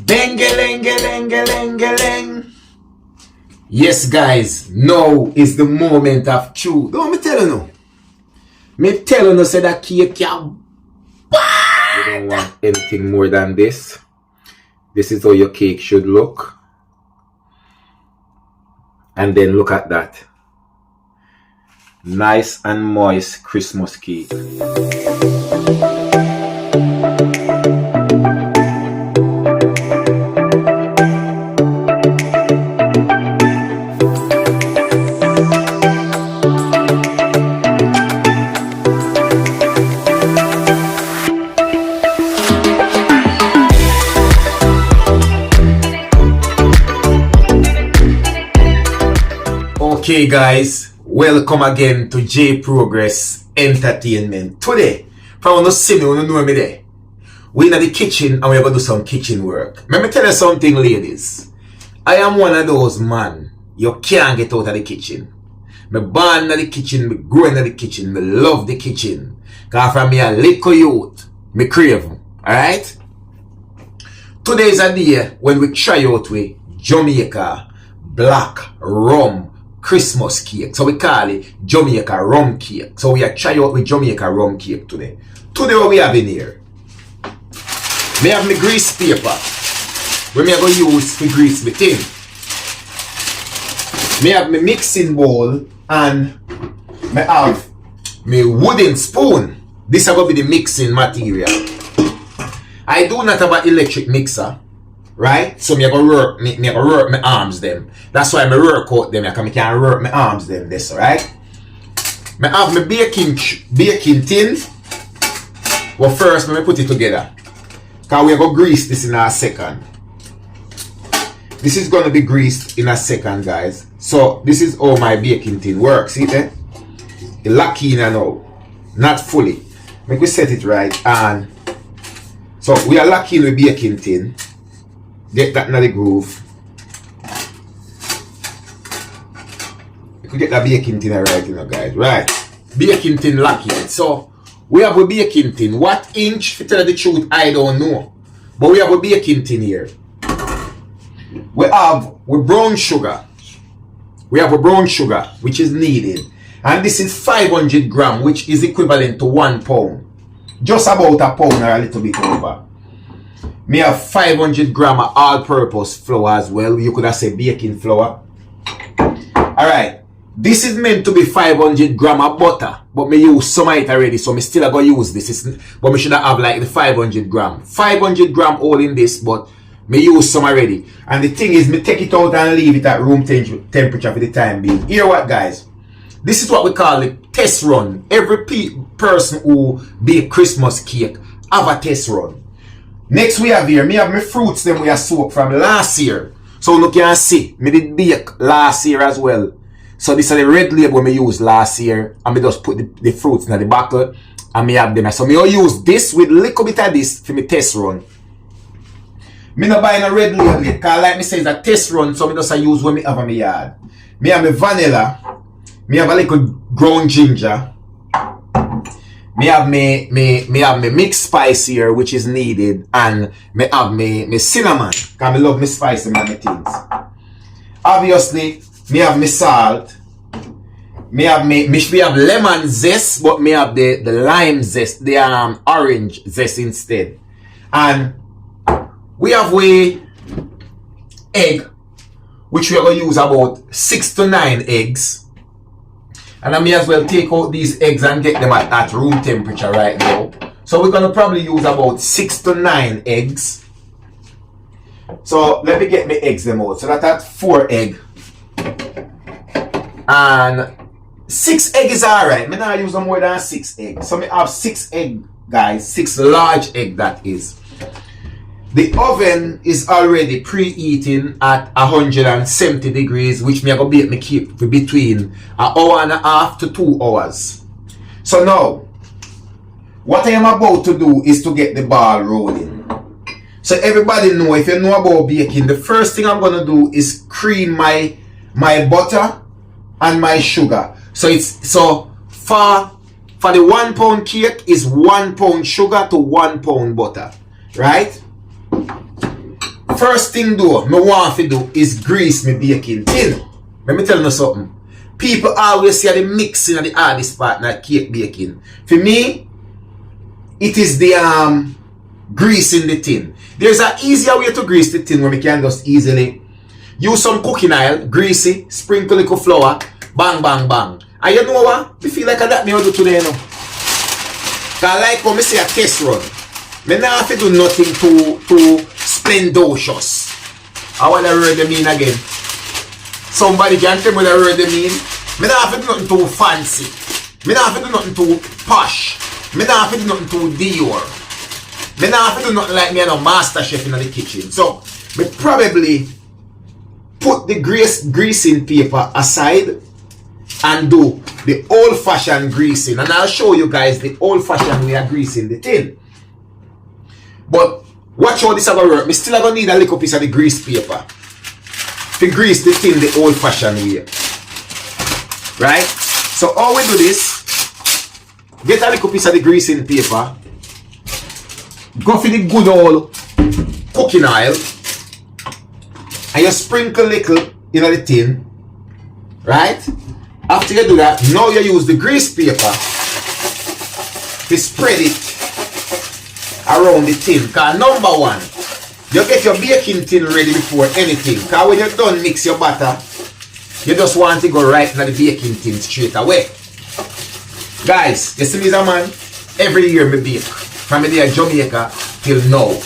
Bengelengelengelengeleng. Yes, guys, now is the moment of truth. Don't me tell you no. Me tell you say that cake you don't want anything more than this. This is how your cake should look. And then look at that. Nice and moist Christmas cake. Okay guys, welcome again to J Progress Entertainment. Today, from no see me, you know me there. We in the kitchen and we're going to do some kitchen work. Let me tell you something, ladies. I am one of those man, you can't get out of the kitchen. Me born in the kitchen, me grow in the kitchen, me love the kitchen. Cause from me a little youth, me crave. Alright? Today is a day when we try out with Jamaica black rum Christmas cake. So we call it Jamaica rum cake. So we are trying out with Jamaica rum cake today. Today what we have in here. Me have my grease paper. Where me I go use to grease the thing. Me have my mixing bowl and me have my wooden spoon. This is going to be the mixing material. I do not have an electric mixer. Right? So me I go work my arms them. That's why I work out them. I can work my arms them this, right? I have my baking tin. Well, first let me put it together. Cause we go grease this in a second. This is gonna be greased in a second, guys. So this is how my baking tin works. See there? It lock in and out. Not fully. Make we set it right, and so we are locking the baking tin. Get that in the groove. You could get that baking tin right, you know, guys. Right. Baking tin locking. So we have a baking tin. What inch? To tell you the truth, I don't know. But we have a baking tin here. We have brown sugar. We have a brown sugar, which is needed. And this is 500 grams, which is equivalent to 1 pound. Just about a pound or a little bit over. Me have 500 grams of all-purpose flour as well. You could have said baking flour. Alright. This is meant to be 500 grams of butter. But me use some of it already. So me still going to use this. But me should have like the 500 grams. 500 grams all in this. But me use some already. And the thing is, me take it out and leave it at room temperature for the time being. Hear what, guys? This is what we call the test run. Every person who bake Christmas cake have a test run. Next we have here, me have my fruits them we have soaked from last year. So you can see, me did bake last year as well. So this is the red label me used last year. And me just put the fruits in the bottle. And me have them. So me will use this with a little bit of this for my test run. Me not buying a red label yet. Because like me say, it's a test run. So me just use what me have in my yard. Me have my vanilla. Me have a little ground ginger. Me have me mixed spice here, which is needed, and me have me cinnamon, cause I love me spice in my things. Obviously, me have me salt. Me have lemon zest, but me have the lime zest, the orange zest instead. And we have egg, which we are going to use about 6 to 9 eggs. And I may as well take out these eggs and get them at room temperature right now. So we're going to probably use about 6 to 9 eggs. So let me get my eggs them out. So that's 4 eggs. And 6 eggs is alright. I not use no more than 6 eggs. So I have 6 eggs, guys. 6 large eggs, that is. The oven is already preheating at 170 degrees, which me I go bake me keep for between an hour and a half to 2 hours. So now, what I am about to do is to get the ball rolling. So everybody know, if you know about baking, the first thing I'm gonna do is cream my butter and my sugar. So for the 1 pound cake is 1 pound sugar to 1 pound butter, right? First thing though, me want to do is grease me baking tin. Let me tell you something. People always say the mixing of the hardest part in cake baking. For me, it is the greasing the tin. There's an easier way to grease the tin where we can just easily use some cooking oil, greasy, sprinkle little flour, bang, bang, bang. And you know what? I feel like that me do today, you know. Cause like when I say a test run, I don't have to do nothing too splendocious. I want to read them in again. Somebody can tell me what I read them in. I don't have to do nothing too fancy. I don't have to do nothing too posh. I don't have to do nothing too Dior. I don't have to do nothing like me and a master chef in the kitchen. So, I probably put the greasing paper aside and do the old-fashioned greasing. And I'll show you guys the old-fashioned way of greasing the tin. But watch how this is going to work. I still going to need a little piece of the grease paper to grease the tin the old-fashioned way. Right? So how we do this, get a little piece of the greasing paper, go for the good old cooking oil, and you sprinkle a little in the tin. Right? After you do that, now you use the grease paper to spread it around the tin. Because number one, you get your baking tin ready before anything. Because when you're done mix your batter, you just want to go right into the baking tin straight away. Guys, you see me as a man, every year I bake. From the day of Jamaica till now.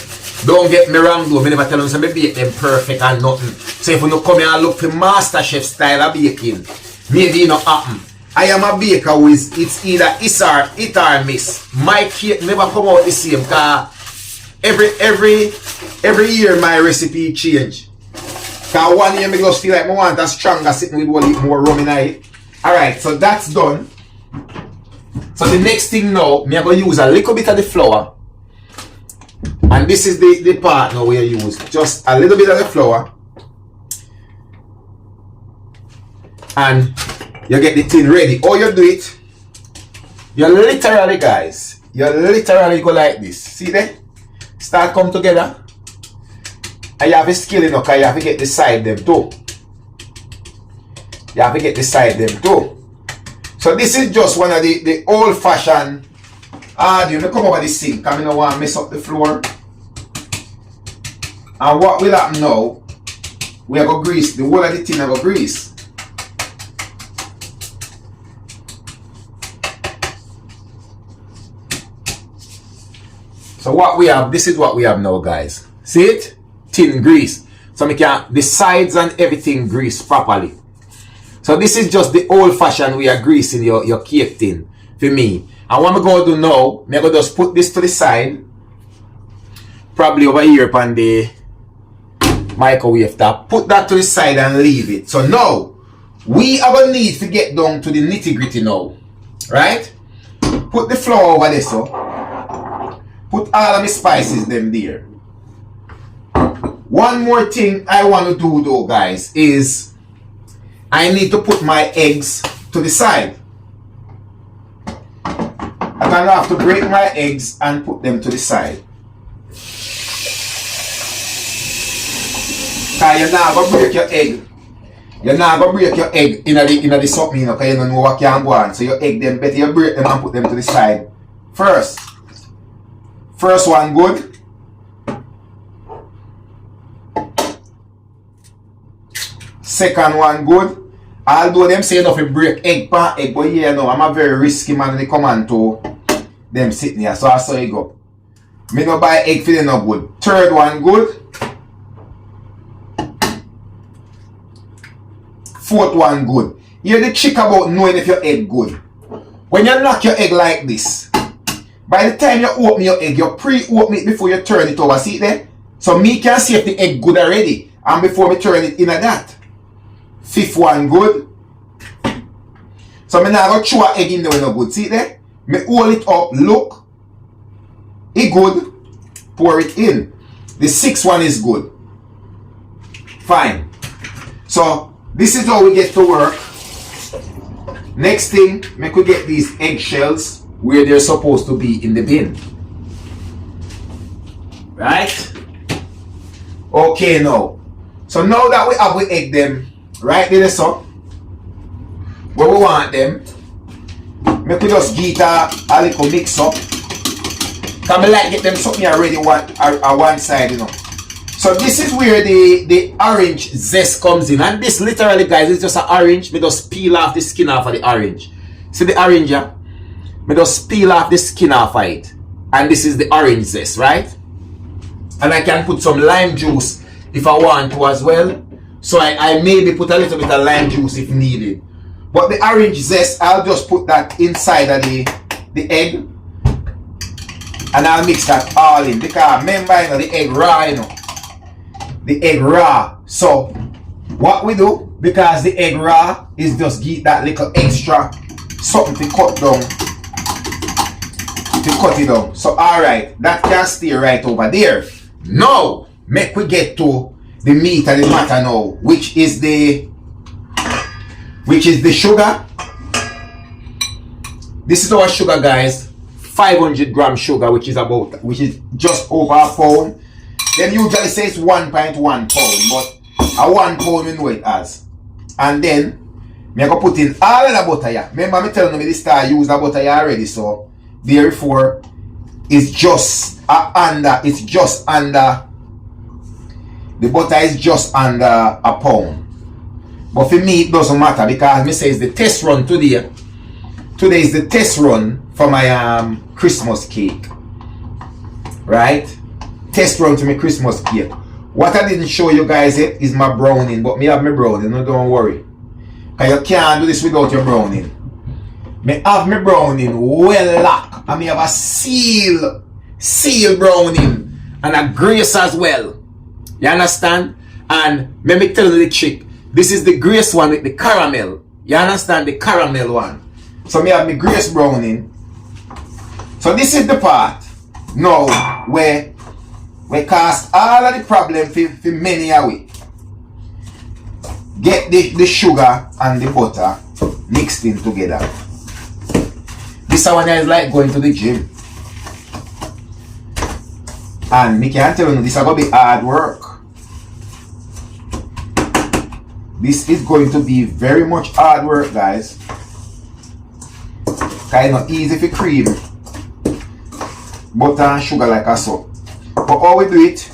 Don't get me wrong though, I never tell them I bake them perfect and nothing. So if you don't come here and look for master chef style of baking, maybe it not happen. I am a baker who is, it's either it or miss. My cake never come out the same because every year my recipe change. Because one year I just feel like I want a stronger sitting with a more rum in it. Alright, so that's done. So the next thing now, I'm going to use a little bit of the flour. And this is the part now where you use just a little bit of the flour. And you get the tin ready. Or you do it, you literally guys, you literally go like this. See there? Start come together. And you have to scale it up because you have to get the side them too. You have to get the side them too. So this is just one of the old fashioned. You come over the sink because I don't want to mess up the floor. And what will happen now? We are going to grease. The whole of the tin are going to grease. So what we have, this is what we have now guys. See it? Tin grease. So we can, the sides and everything grease properly. So this is just the old fashioned way of greasing your cake tin for me. And what I'm going to do now, I'm going to just put this to the side. Probably over here upon the microwave top. Put that to the side and leave it. So now, we are going to need to get down to the nitty gritty now. Right? Put the flour over there so. Put all of the spices them there. One more thing I want to do though guys is I need to put my eggs to the side. I'm going to have to break my eggs and put them to the side. Because you're not going to break your egg. You're not going to break your egg in the something, you know, because you don't know what can go on. So your egg them better you break them and put them to the side first. First one good. Second one good. Although them say enough to break egg per egg, but yeah, no, I'm a very risky man when they come on to them sitting here. So I saw it go. Me no buy egg for them no good. Third one good. Fourth one good. Hear the trick about knowing if your egg good. When you knock your egg like this, by the time you open your egg, you pre-open it before you turn it over. See it there? So me can see if the egg good already. And before me turn it in at that. Fifth one good. So me now go throw an egg in there when no good. See it there? Me hold it up, look. It good. Pour it in. The sixth one is good. Fine. So this is how we get to work. Next thing, me could get these eggshells where they're supposed to be in the bin. Right? Okay now. So now that we have we egg them right there so where we want them, make we just get a little mix up. Cause I like get them something already one side, you know. So this is where the orange zest comes in. And this literally guys is just an orange. Me just peel off the skin off of the orange. See the orange yeah? Me just peel off the skin off of it. And this is the orange zest, right? And I can put some lime juice if I want to as well. So I maybe put a little bit of lime juice if needed. But the orange zest, I'll just put that inside of the egg. And I'll mix that all in. Because remember, you know, the egg raw, you know. The egg raw. So, what we do, because the egg raw, is just get that little extra something to cut down. To cut it down. So, alright, that can stay right over there. Now, make we get to the meat of the matter now, which is the sugar. This is our sugar, guys. 500 gram sugar, which is just over a pound. Then usually say it's 1.1 pound, but a 1 pound we know it as. And then me go put in all of the butter here. Remember me telling you this start use the butter here already, so therefore it's just under the butter is just under a pound. But for me it doesn't matter because me say it's the test run today. Today is the test run for my Christmas cake. Right? Test run to my Christmas cake. What I didn't show you guys yet is my browning, but me have my browning, no don't worry. Cause you can't do this without your browning. Me have my browning well locked. And me have a seal browning and a grace as well. You understand? And let me tell you the trick. This is the grace one with the caramel. You understand? The caramel one. So me have my grace browning. So this is the part now where we cast all of the problem for many away. Get the sugar and the butter mixed in together. This one is like going to the gym. And me can tell you this is going to be hard work. This is going to be very much hard work, guys. Kind of easy for cream butter and sugar like a so. But how we do it,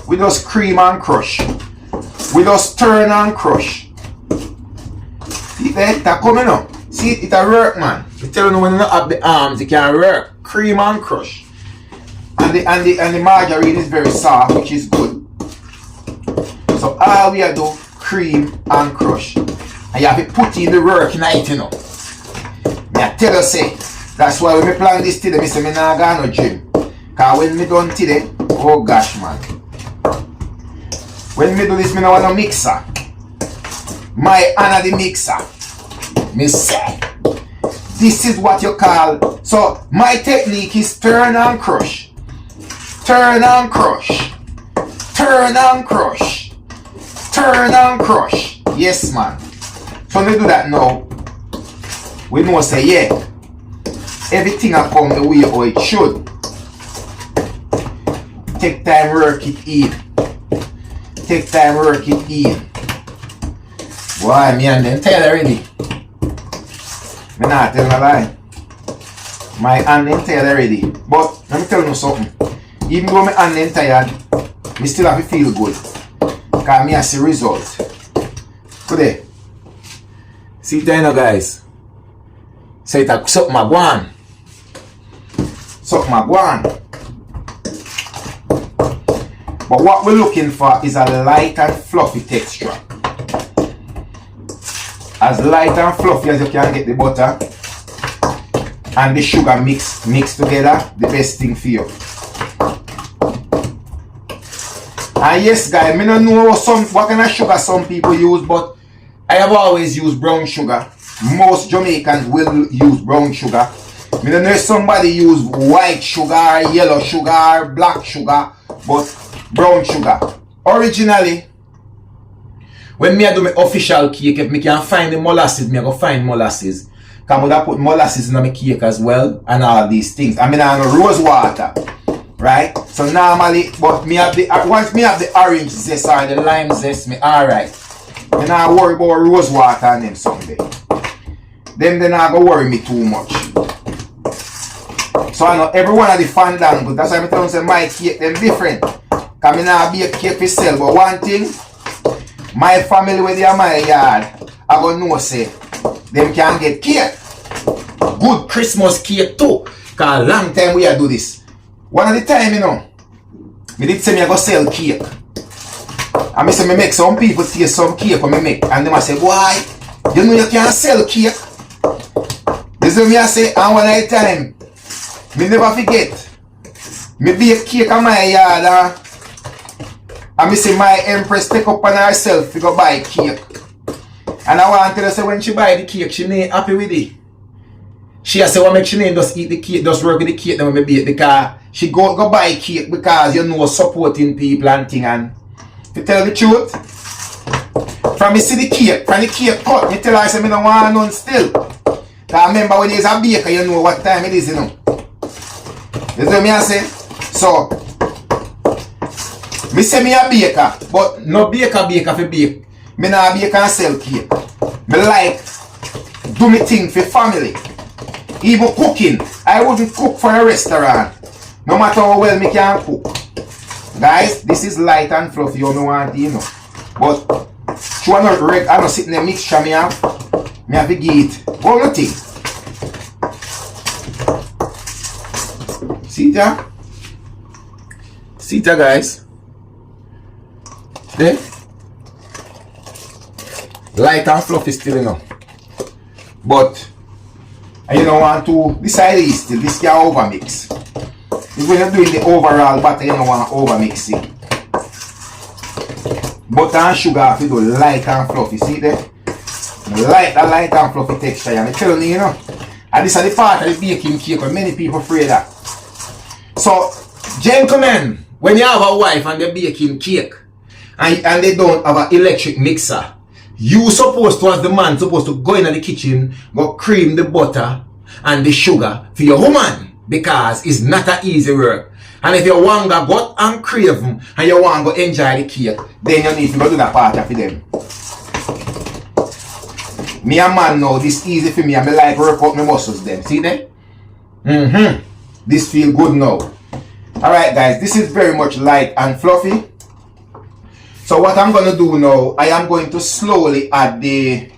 we just cream and crush. We just turn and crush. See that? That coming up. See it a work, man. You tell you when you don't have the arms, it can work. Cream and crush. And the margarine is very soft, which is good. So all we are do, cream and crush. And you have to put in the work in it, you know. I tell you say, that's why when I plan this today, I say I not go no gym. Because when I done today, oh gosh man. When I do this, I don't want no mixer. My honor the mixer. Me say, this is what you call, so my technique is turn and crush. Turn and crush. Turn and crush. Turn and crush. Yes man. So when we do that now, we know say yeah, everything will come the way how it should. Take time work it in. Take time work it in. Boy, me and them tired already. Me not tell a lie. My hand them tired already. But let me tell you something. Even though my hand them tired, me still have to feel good. Because me I see results. Today. See it now guys. So it a something I want. Something I want. But what we're looking for is a light and fluffy texture. As light and fluffy as you can get the butter and the sugar mixed together, the best thing for you. And yes guys, I don't know what kind of sugar some people use, but I have always used brown sugar. Most Jamaicans will use brown sugar. I don't know if somebody use white sugar, yellow sugar, black sugar, but brown sugar. Originally, when me I do my official cake, if me can find the molasses, me I go find molasses. Because I put molasses in my cake as well, and all these things. I mean I have rose water. right? So normally, but me have the once me have the orange zest or the lime zest, me alright. Me not worry about rose water and them someday. Them they not go worry me too much. So I know every one of the fandango, that's why I tell them my cake them different. Cause me not be a cake for sell, but one thing, my family where they are my yard, I go know say them can get cake. Good Christmas cake too. Cause long time we are do this. One of the time, you know, me did say me I go sell cake. And me say me make some people taste some cake when me make. And them I say, why? You know you can't sell cake. This is me I say, and one of the time, me never forget. Me bake cake on my yard and me say my empress take up on herself to go buy cake. And I want to tell her say when she buy the cake, she ain't happy with it. She say what make she ain't just eat the cake, just work with the cake then when me bake because she go buy cake because you know supporting people and thing. And to tell the truth, from me see the cake, from the cake cut, me tell her I say me don't want none still. Cause remember when there's a baker, you know what time it is, you know. You see what I say? So me say me a baker, but no baker for bake. Me not bake and sell cake. Me like do me thing for family. Even cooking, I wouldn't cook for a restaurant. No matter how well me can cook. Guys, this is light and fluffy, you don't want you know. But you are not red, I don't sit in the mixture me have to give it. Oh nothing. See that? See that guys? There? Light and fluffy still you know. But you don't want to decide it still, this can overmix. If when you're doing the overall batter, you don't want to overmix it. Butter and sugar have to do light and fluffy, see there? Light and fluffy texture, and I'm telling you, you know. And this is the part of the baking cake where many people afraid that. So, gentlemen, when you have a wife and they're baking cake, and they don't have an electric mixer, you supposed to, as the man, supposed to go in the kitchen, go cream the butter and the sugar for your woman. Because it's not an easy work. And if you want to go and crave them, and you want to enjoy the cake, then you need to go do that part for them. Me and man know this easy for me and I like work out my muscles then. See there? This feel good now. Alright guys, this is very much light and fluffy. So what I'm going to do now, I am going to slowly add the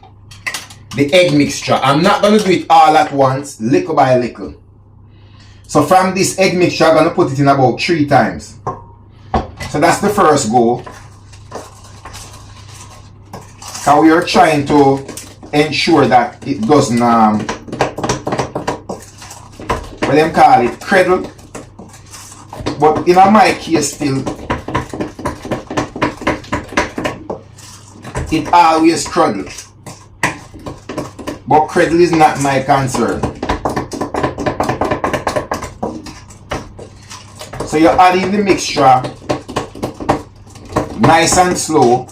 egg mixture. I'm not going to do it all at once, little by little. So from this egg mixture, I'm going to put it in about 3 times. So that's the first go. Because we are trying to ensure that it doesn't, what them call it, cradle. But in my case still, it always cradles. But cradle is not my concern. So you're adding the mixture nice and slow.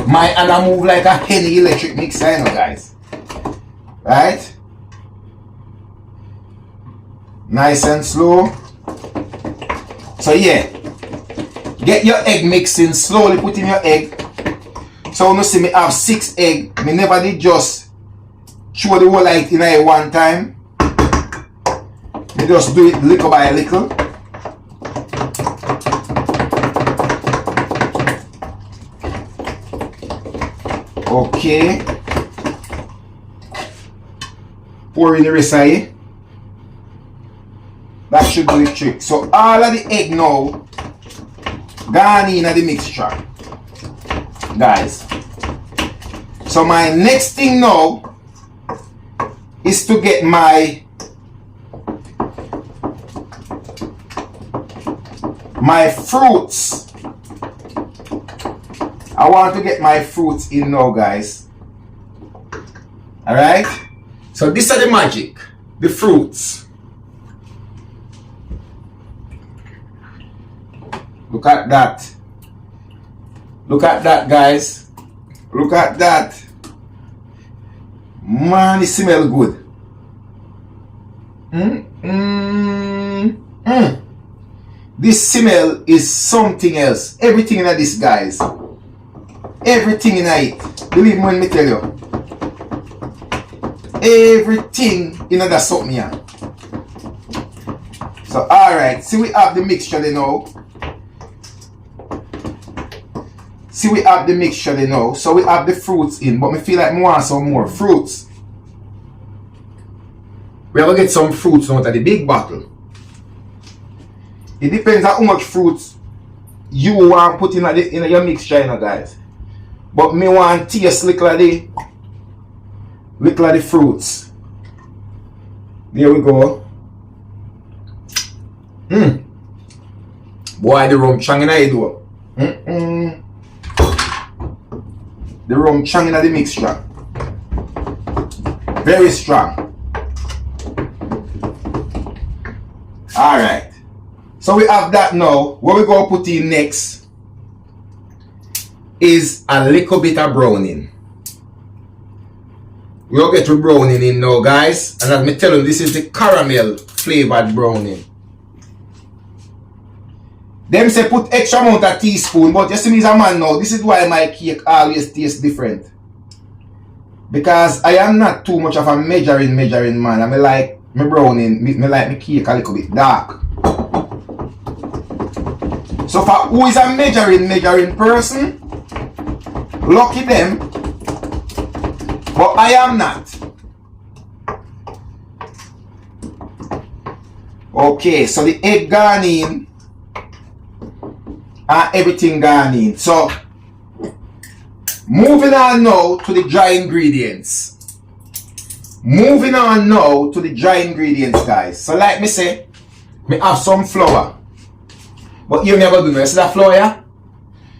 My hand I move like a Henny electric mixer, you know guys. Right? Nice and slow. So yeah. Get your egg mixing slowly, put in your egg. So you see me have 6 eggs. Me never did just throw the whole light in at one time. Me just do it little by little. Okay. Pour in the rest of it. That should do the trick. So all of the egg now gone in the mixture. Guys. So my next thing now is to get my fruits. I want to get my fruits in now, guys. Alright? So this is the magic. The fruits. Look at that. Look at that, guys. Look at that. Man, it smells good. This smell is something else. Everything in this, guys. Everything in it. Believe me when me tell you. Everything in that something here. So alright, see we have the mixture there now. See we have the mixture there now. So we have the fruits in, but me feel like I want some more fruits. We have to get some fruits out of the big bottle. It depends on how much fruits you want to put in your mixture, you know, guys. But me want to taste little of the fruits. There we go. Boy, the rum chang in the door. The rum chang in the mixture. Very strong. Alright. So we have that now. What we're going to put in next is a little bit of browning. We'll get to browning in now, guys. And as me tell you, this is the caramel flavored browning. Them say put extra amount of teaspoon, but you see me as a man now, this is why my cake always tastes different. Because I am not too much of a measuring man. I like my browning, me like my cake a little bit dark. So for who is a measuring person, lucky them, but I am not. Okay, so the egg gone in and everything gone in. So moving on now to the dry ingredients. Moving on now to the dry ingredients, guys. So like me say, me have some flour. But you never do me. See that flour here?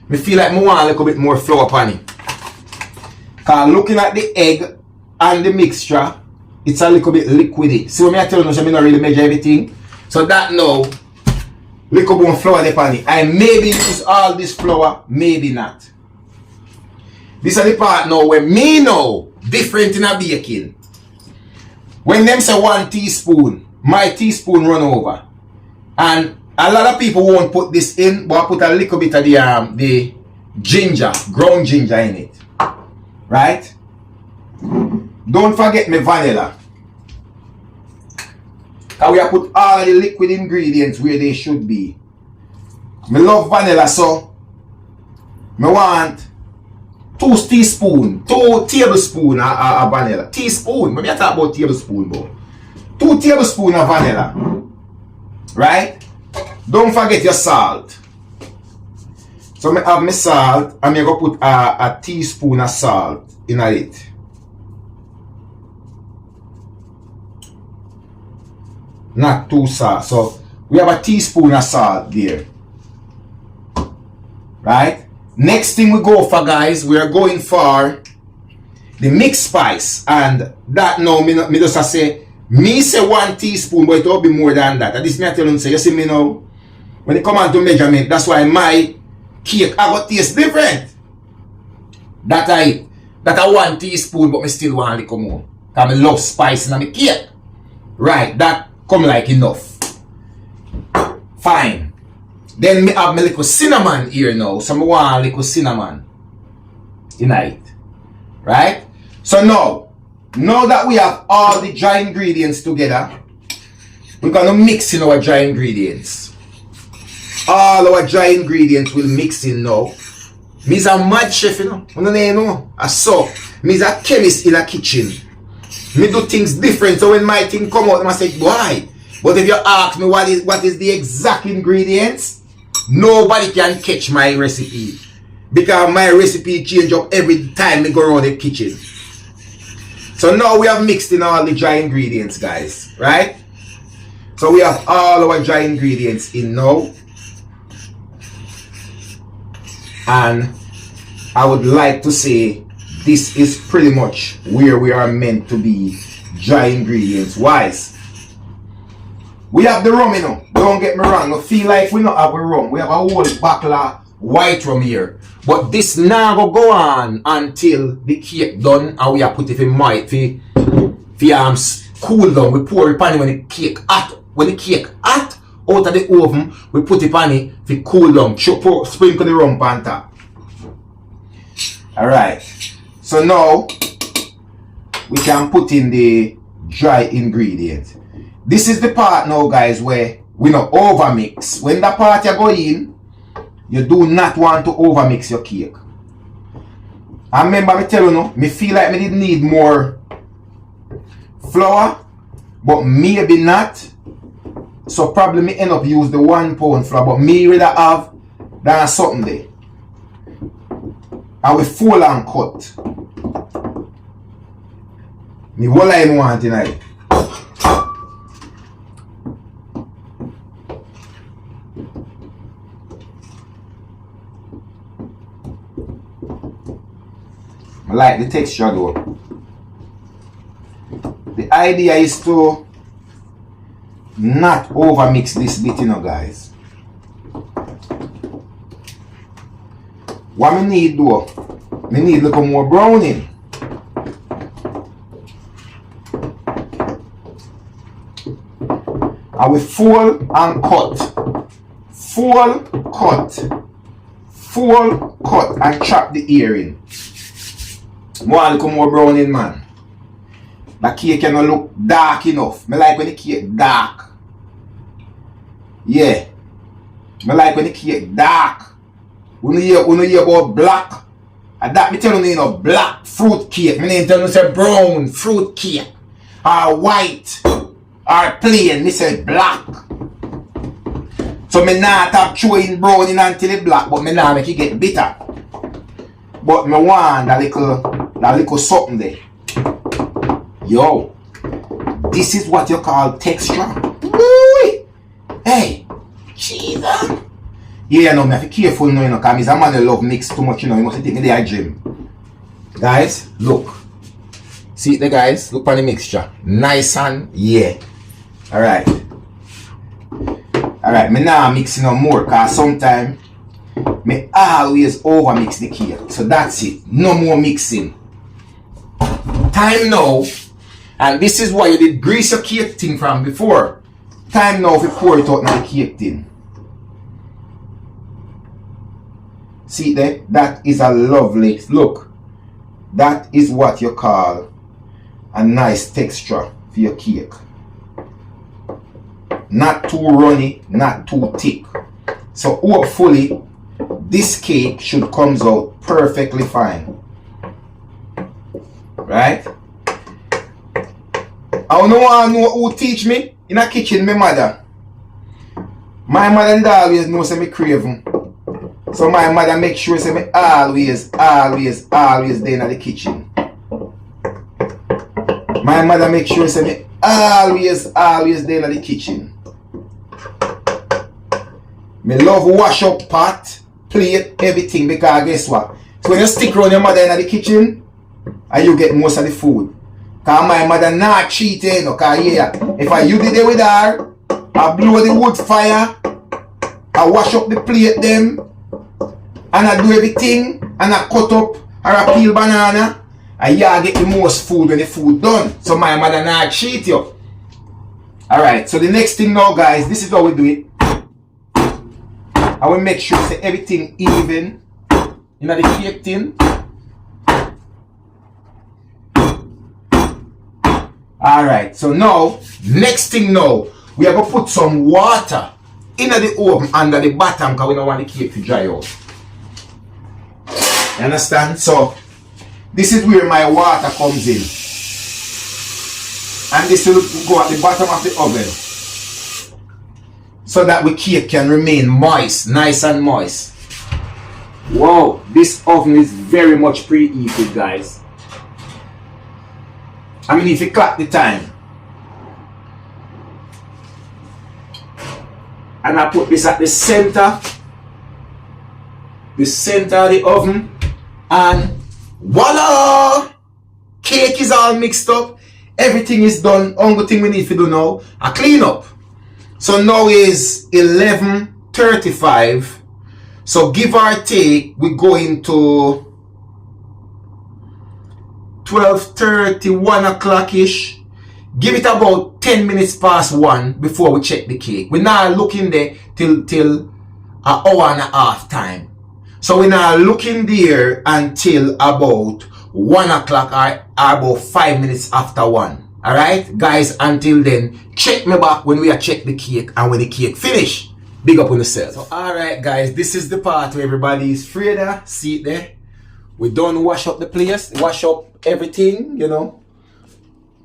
Me feel like me want a little bit more flour on it. Cause looking at the egg and the mixture, it's a little bit liquidy. See what I tell you, so I don't really measure everything. So that now, little bit more flour on it. I maybe use all this flour, maybe not. This is the part now where me know different in a baking. When them say 1 teaspoon, my teaspoon run over. And a lot of people won't put this in, but I put a little bit of the ginger, ground ginger in it. Right? Don't forget my vanilla. And we have put all of the liquid ingredients where they should be. I love vanilla, so I want 2 tablespoons of vanilla. Teaspoon. When I talk about tablespoon, bro. 2 tablespoons of vanilla. Right? Don't forget your salt. So I have my salt and I'm going to put a teaspoon of salt in it. Not too salt. So we have a teaspoon of salt there. Right? Next thing we go for, guys, we are going for the mixed spice. And that now, me just say, me say 1 teaspoon, but it will be more than that. And this me I tell you, say, you see me now, when it come on to measurement, that's why my cake I got taste different. That I 1 teaspoon, but me still want a little more. Because I love spice in my cake. Right, that come like enough. Fine. Then me have my little cinnamon here now. So I want a little cinnamon in it. Right? So now that we have all the dry ingredients together, we're going to mix in our dry ingredients. All our dry ingredients will mix in now. Me is a mad chef, you know. You know. So, me is a chemist in a kitchen. Me do things different. So when my thing come out, I say, why? But if you ask me what is the exact ingredients, nobody can catch my recipe. Because my recipe change up every time I go around the kitchen. So now we have mixed in all the dry ingredients, guys. Right? So we have all our dry ingredients in now. And I would like to say this is pretty much where we are meant to be dry ingredients wise. We have the rum, you know. Don't get me wrong. I feel like we don't have a rum. We have a whole bottle of white rum here. But this now go on until the cake done and we have put it in might for cool down, we pour it on it when the cake hot. When the cake hot, out of the oven, we put it on it for cool down. Sprinkle the rum on top. Alright. So now, we can put in the dry ingredients. This is the part now, guys, where we not overmix. When that part you go in, you do not want to overmix your cake. I remember me telling you, me feel like me did need more flour, but maybe not. So probably me end up use the 1 pound flour, but me rather have than something there. And we fold and cut. Me what I want tonight. I like the texture though. The idea is to not overmix this bit, you know, guys. What me need though, me need a little more browning. I will fold and cut. Fold, cut and chop the ear in. Want a little more browning, man. The cake cannot look dark enough. I like when the cake dark. Yeah. I like when the cake dark. When you hear about black, and that me tell you, black fruit cake. I ain't tell you say brown fruit cake. Or white. Or plain. Me say black. So me not have chewing browning until it black, but me not make it get bitter. But me want that little something there. Yo, this is what you call texture. Woo! Hey, Jesus. Yeah, no, me have to be careful now, because I'm a man who love mix too much, you must take me there at gym. Guys, look. See the guys, look on the mixture. Nice and yeah. Alright. Alright, me now mixing no more, because sometimes me always over mix the cake. So that's it. No more mixing. Time now. And this is why you did grease your cake tin from before. Time now to pour it out in the cake tin. See there? That is a lovely look. That is what you call a nice texture for your cake. Not too runny, not too thick. So hopefully this cake should come out perfectly fine. Right? I don't know who teach me in a kitchen, my mother. My mother did always know say me craving. So my mother make sure say me always there in the kitchen. My mother make sure say me always there in the kitchen. Me love wash up pot, plate, everything, because guess what? So when you stick around your mother in the kitchen, and you get most of the food. Because my mother not cheating, because yeah, if you did it with her, I blow the wood fire, I wash up the plate them, and I do everything, and I cut up or I peel banana, and yeah, I get the most food when the food done. So my mother not cheat you. Alright, so the next thing now, guys, this is how we do it. I will make sure say everything even in the cake tin. Alright, so now, next thing now, we are going to put some water in the oven under the bottom because we don't want the cake to dry out. You understand? So, this is where my water comes in. And this will go at the bottom of the oven. So that the cake can remain moist, nice and moist. Wow, this oven is very much preheated, guys. I mean, if you clock the time. And I put this at the center of the oven. And voila! Cake is all mixed up. Everything is done. Only thing we need to do now, I clean up. So now is 11:35. So give or take, we go into 12:30, 1 o'clock ish. Give it about 10 minutes past 1 before we check the cake. We're not looking there till an hour and a half time. So we're not looking there until about 1 o'clock or about 5 minutes after 1. Alright? Guys, until then, check me back when we are check the cake and when the cake finish. Big up on yourself. So alright guys, this is the part where everybody is free there. See it there? We done wash up the place, wash up everything, you know.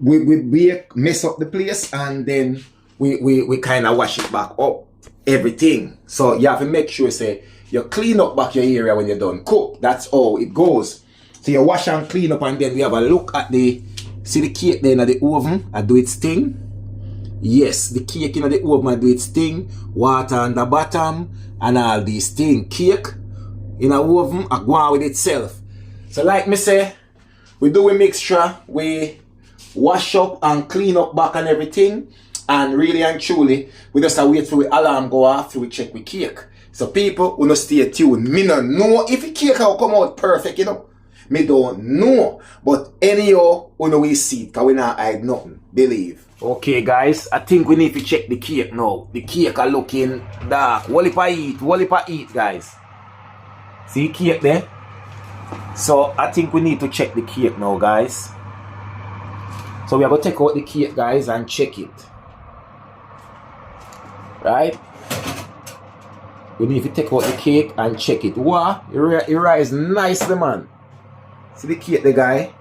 We mess up the place and then we kind of wash it back up, everything. So you have to make sure, say, you clean up back your area when you're done cook. That's how it goes. So you wash and clean up and then we have a look at see the cake there in the oven and do its thing. Yes, the cake in the oven and do its thing. Water on the bottom and all these things. Cake in a oven and go on with itself. So like me say, we do a mixture, we wash up and clean up back and everything, and really and truly we just wait for the alarm go off till we check the cake. So people, we not stay tuned. Me not know if the cake will come out perfect, you know. Me don't know. But anyhow, we know we see it because we not hide nothing. Believe. Okay guys, I think we need to check the cake now. The cake are looking dark. Wallapa eat guys. See the cake there? So I think we need to check the cake now guys. So we are going to take out the cake guys and check it. Right? We need to take out the cake and check it. Wow, it rise nicely man. See the cake the guy?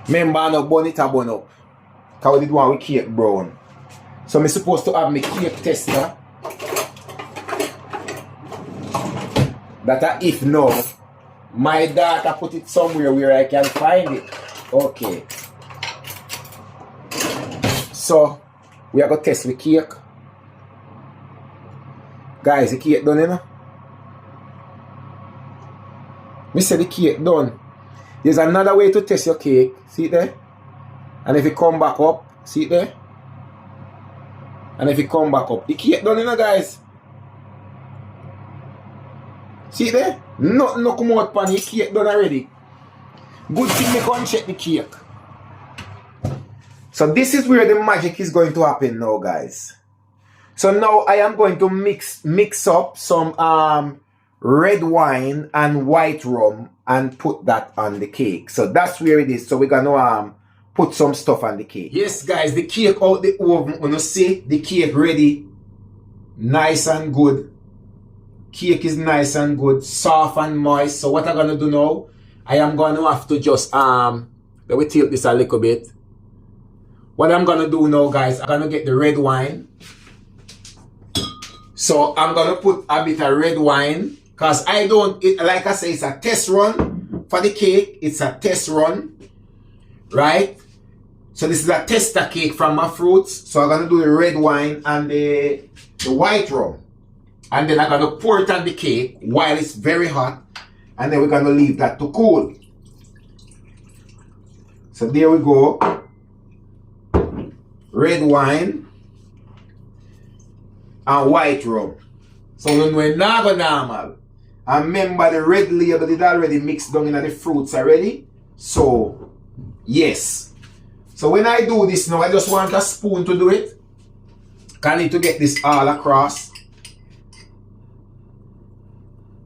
Remember no bun it and bun up. Because we did one with cake brown. So I'm supposed to have my cake tester. That if no, my daughter put it somewhere where I can find it. Okay. So we are going to test the cake. Guys, the cake done, you know? Me say the cake done. There's another way to test your cake. See it there? And if it come back up, see it there? And if it come back up, the cake done, you know, guys? See it there? Nothing no come out pan the cake done already. Good thing me come check the cake. So this is where the magic is going to happen now, guys. So now I am going to mix up some red wine and white rum and put that on the cake. So that's where it is. So we're gonna put some stuff on the cake. Yes guys, the cake out the oven. When you see the cake ready, nice and good. Cake is nice and good, soft and moist. So what I'm gonna do now, I am gonna have to just let me tilt this a little bit. What I'm gonna do now guys, I'm gonna get the red wine. So I'm gonna put a bit of red wine because I don't, like I say, it's a test run for the cake. It's a test run, right? So this is a tester cake from my fruits. So I'm gonna do the red wine and the white rum. And then I'm gonna pour it on the cake while it's very hot. And then we're gonna leave that to cool. So there we go. Red wine and white rum. So when we're not go normal. And remember the red label is already mixed down in the fruits already. So yes. So when I do this now, I just want a spoon to do it. I need to get this all across.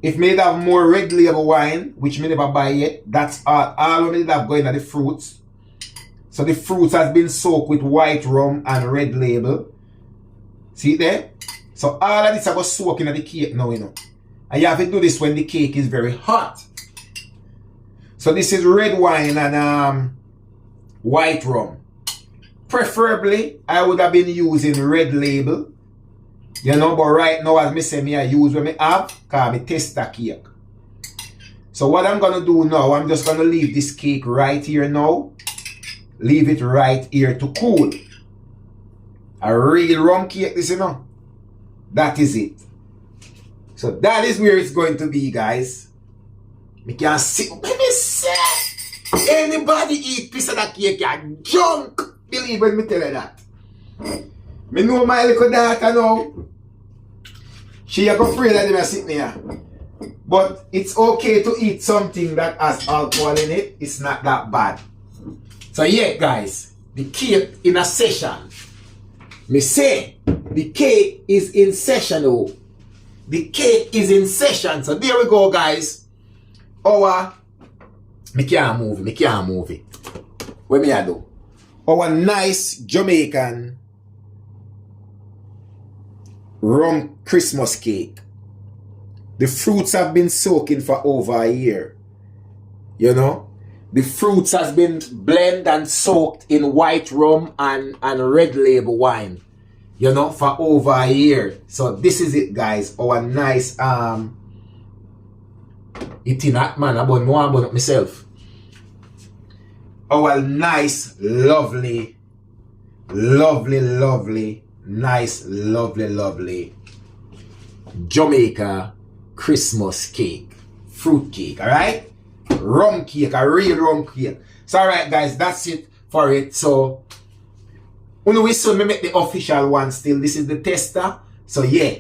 If me have more red label wine, which me never buy yet, that's all we have going at the fruits. So the fruits has been soaked with white rum and red label. See it there? So all of this I go soaking at the cake now, you know. And you have to do this when the cake is very hot. So this is red wine and white rum. Preferably, I would have been using red label. You know, but right now, as me say, I use what I have, because I test the cake. So what I'm going to do now, I'm just going to leave this cake right here now. Leave it right here to cool. A real rum cake, this, you know. That is it. So that is where it's going to be, guys. Me can see, let me say, anybody eat piece of that cake, you're junk. Believe when me tell you that. Me know my little daughter now. She a go afraid that they are sitting here. But it's okay to eat something that has alcohol in it. It's not that bad. So yeah, guys, the cake in a session. Me say, the cake is in session. Oh, the cake is in session. So there we go, guys. Me can't move it. What me I do? Our nice Jamaican rum Christmas cake. The fruits have been soaking for over a year. You know? The fruits has been blended and soaked in white rum and red label wine. You know, for over a year. So this is it, guys. Our nice eating that man. I bought more about myself. Our nice, lovely, nice, lovely Jamaica Christmas cake. Fruit cake, alright? Rum cake, a real rum cake. So alright, guys, that's it for it. So when we soon me make the official one still. This is the tester. So yeah,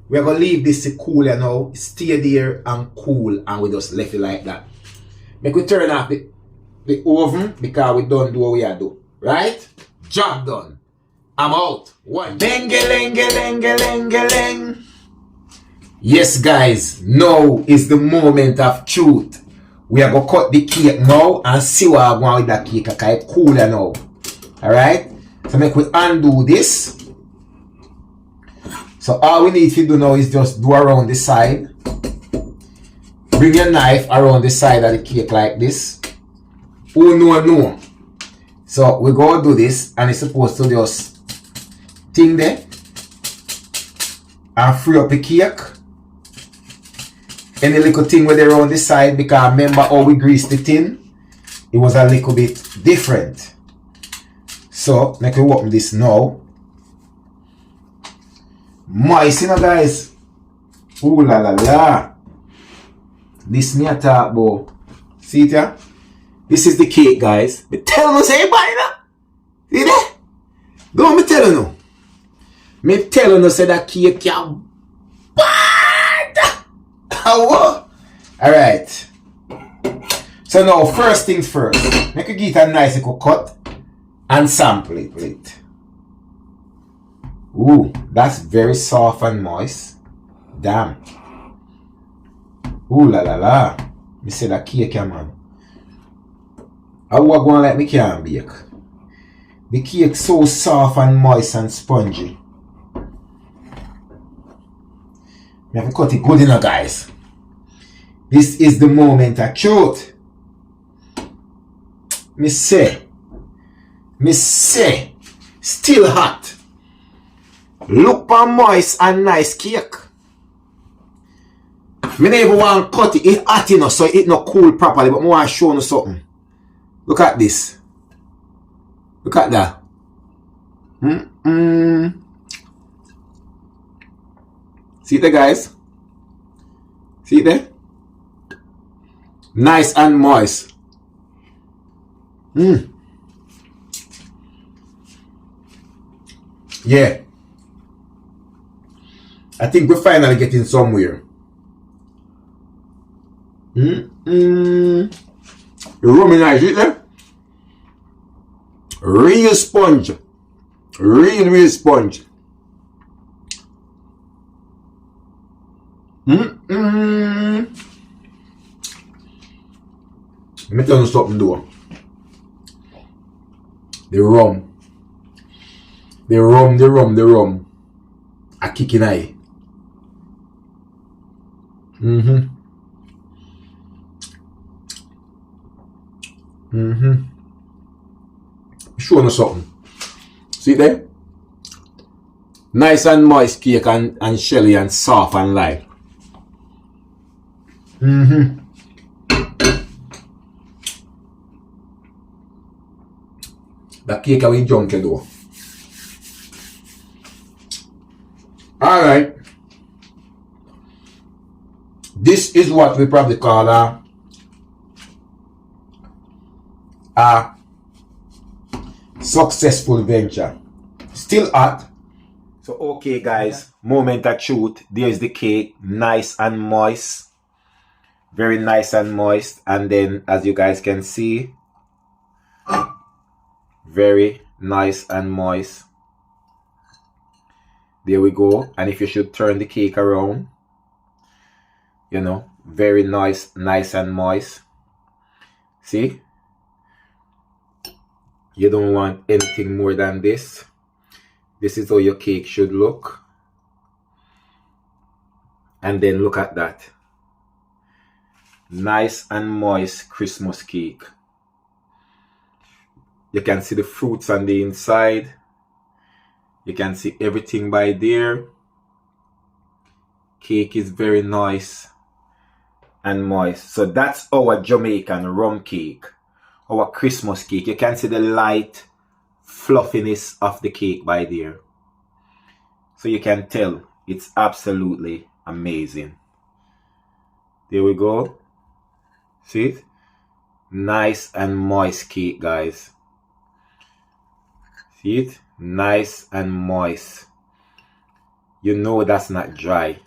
we're gonna leave this to cool now. Stay there and cool, and we just left it like that. Make we turn off the oven because we don't do what we are do. Right? Job done. I'm out. One. Lengeleng. Yes, guys. Now is the moment of truth. We are gonna cut the cake now and see what I want with that cake. Okay, it's cooler now. Alright? So make we undo this. So all we need to do now is just do around the side. Bring your knife around the side of the cake like this. Oh no. So we go do this and it's supposed to just thing there and free up the cake. Any little thing with it around the side, because remember how we greased the tin? It was a little bit different. So make we open this now. Moist, you know, guys. Ooh la la la. This me a talk about. See it here? This is the cake, guys. Me tell you, say everybody now. See that? Don't me tell you. Me tell you, say that cake can bad. What? Alright. So now, first things first. Make you get a nice little cut and sample it with it. Ooh, that's very soft and moist. Damn. Ooh la la la. Me say that cake, man. How I going like me can bake? The cake so soft and moist and spongy. Me have to cut it good enough, guys. This is the moment of truth. Me say, still hot. Look for moist and nice cake. Me never want to cut it. It's hot enough so it not cool properly, but I want to show you something. Look at this. Look at that. See it there, guys? See it there? Nice and moist. Yeah. I think we're finally getting somewhere. The rum is nice, isn't it? Real sponge. Real sponge. Let me tell you something though. The rum. A kick in eye. Show you something. See there? Nice and moist cake and shelly and soft and light. That cake we junk though. Alright. This is what we probably call a successful venture. Still hot. So okay, guys, moment of truth. There's the cake, nice and moist. Very nice and moist. And then, as you guys can see, very nice and moist. There we go. And if you should turn the cake around, you know, very nice and moist. See? You don't want anything more than this. This is how your cake should look. And then look at that. Nice and moist Christmas cake. You can see the fruits on the inside. You can see everything by there. Cake is very nice and moist. So that's our Jamaican rum cake. Our Christmas cake. You can see the light fluffiness of the cake by there. So you can tell it's absolutely amazing. There we go. See it? Nice and moist cake, guys. See it? Nice and moist. You know that's not dry.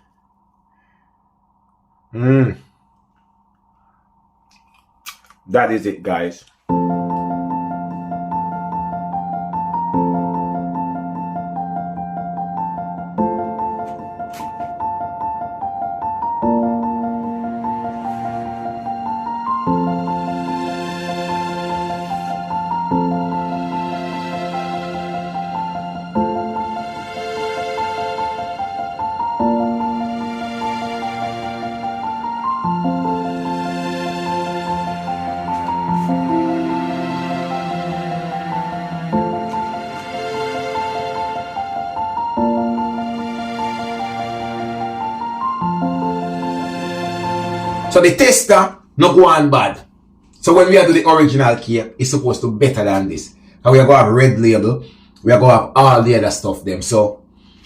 That is it, guys. So the tester no go on bad. So when we are do the original cake, it's supposed to be better than this. And we are going to have red label. We are going to have all the other stuff them. So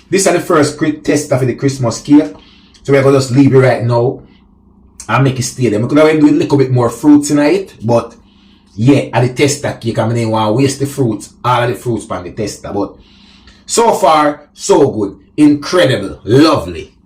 this is the first tester for the Christmas cake. So we are going to just leave it right now and make it stay there. We could have do a little bit more fruits in it. But yeah, at the tester cake, I mean, want to waste the fruits. All of the fruits on the tester. But so far, so good. Incredible. Lovely.